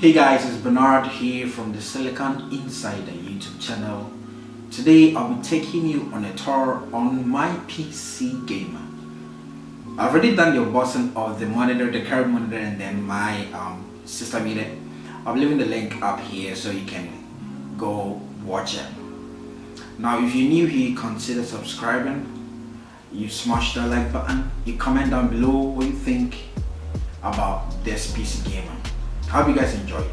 Hey guys, it's Bernard here from the Silicon Insider YouTube channel. Today I'll be taking you on a tour on my PC gamer. I've already done the unboxing of the monitor, the current monitor, and then my system unit. I'm leaving the link up here so you can go watch it. Now if you're new here, consider subscribing. You smash that like button. You comment down below what you think about this PC gamer. I hope you guys enjoy it.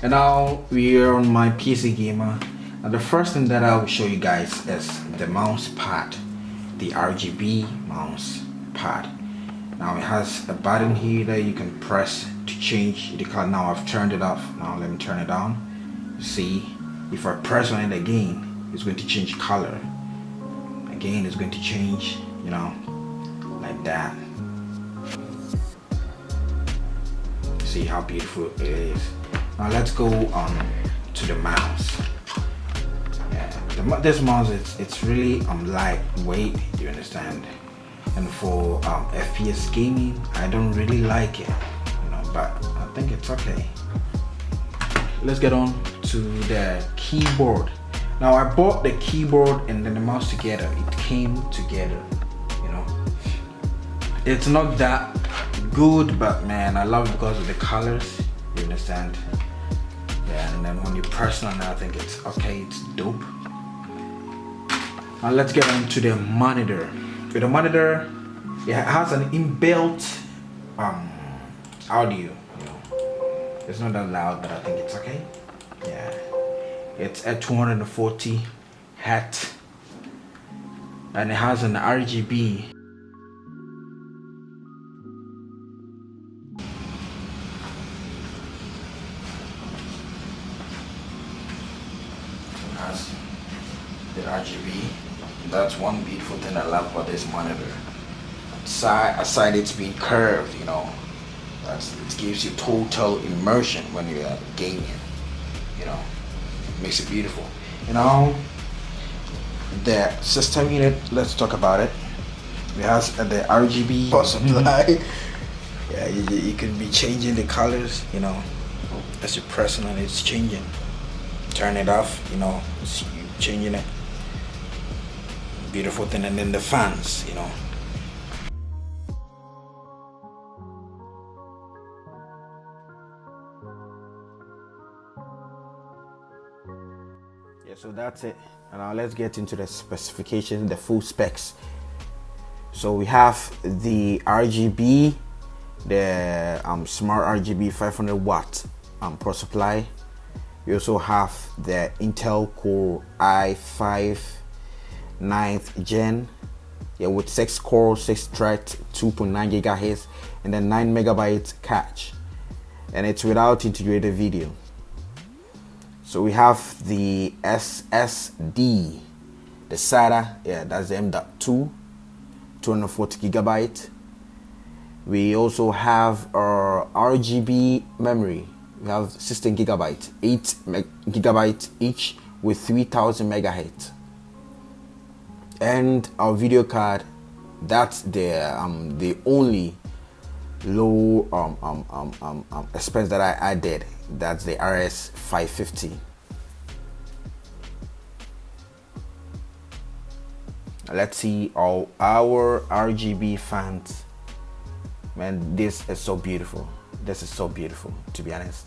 And now we are on my PC gamer. And the first thing that I will show you guys is the mouse pad, the RGB mouse pad. Now it has a button here that you can press to change the color. Now I've turned it off. Now let me turn it on. See, if I press on it again, it's going to change color. Again, it's going to change, you know, like that. See how beautiful it is. Now let's go to the mouse. Yeah, this mouse it's really lightweight. Do you understand? And for FPS gaming, I don't really like it, you know, but I think it's okay. Let's get on to the keyboard. Now I bought the keyboard and then the mouse together. It came together, you know. It's not that good, but man, I love it because of the colors. You understand? Yeah, and then when you press on it, I think it's okay, it's dope. Now let's get on to the monitor. With the monitor, it has an inbuilt audio, you know. It's not that loud, but I think it's okay. Yeah, it's at 240 Hz, and it has an RGB. Has the RGB. That's one beautiful thing I love about this monitor. Aside it's being curved, you know, it gives you total immersion when you're gaming, you know, it makes it beautiful. You know, the system unit, let's talk about it. It has the RGB power supply. Yeah, you can be changing the colors, you know, as you're pressing on it, it's changing. Turn it off, you know, you changing it. Beautiful thing. And then the fans, you know. Yeah, so that's it. And now let's get into the specifications, the full specs. So we have the RGB, the smart RGB 500 watt power supply. We also have the Intel Core i5 9th gen, yeah, with 6 core, 6 thread, 2.9 gigahertz, and then 9 megabyte cache, and it's without integrated video. So we have the SSD, the SATA, yeah, that's the M.2, 240 gigabyte. We also have our RGB memory. We have 16 gigabyte, 8 gigabyte each with 3000 megahertz. And our video card, that's the only low expense that I added. That's the RS 550. Let's see all our RGB fans. Man, this is so beautiful. This is so beautiful, to be honest.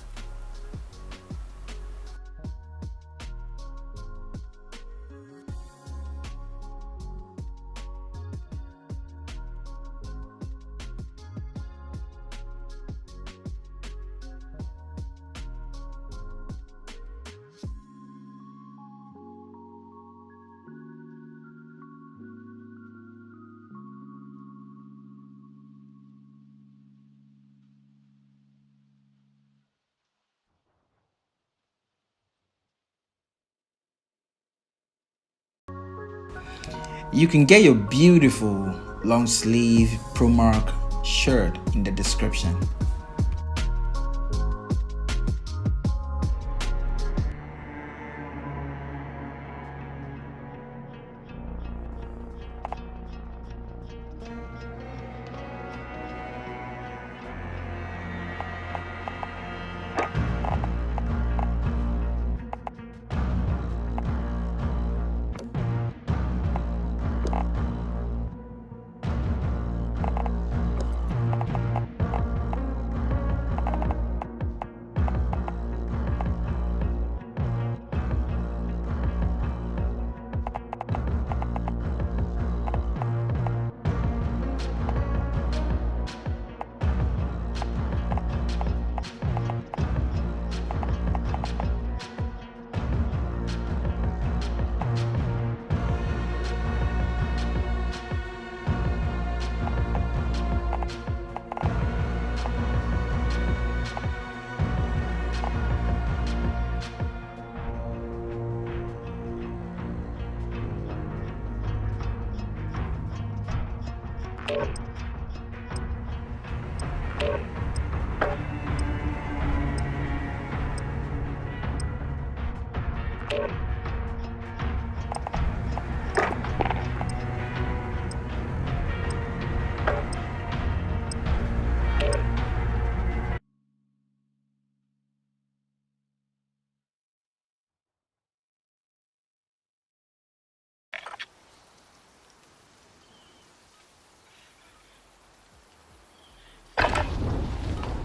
You can get your beautiful long sleeve ProMark shirt in the description.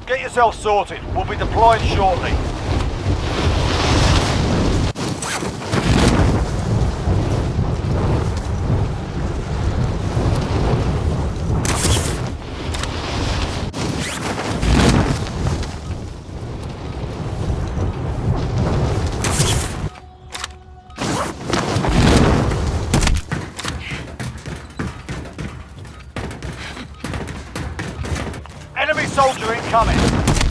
Get yourself sorted. We'll be deploying shortly. Enemy soldier incoming.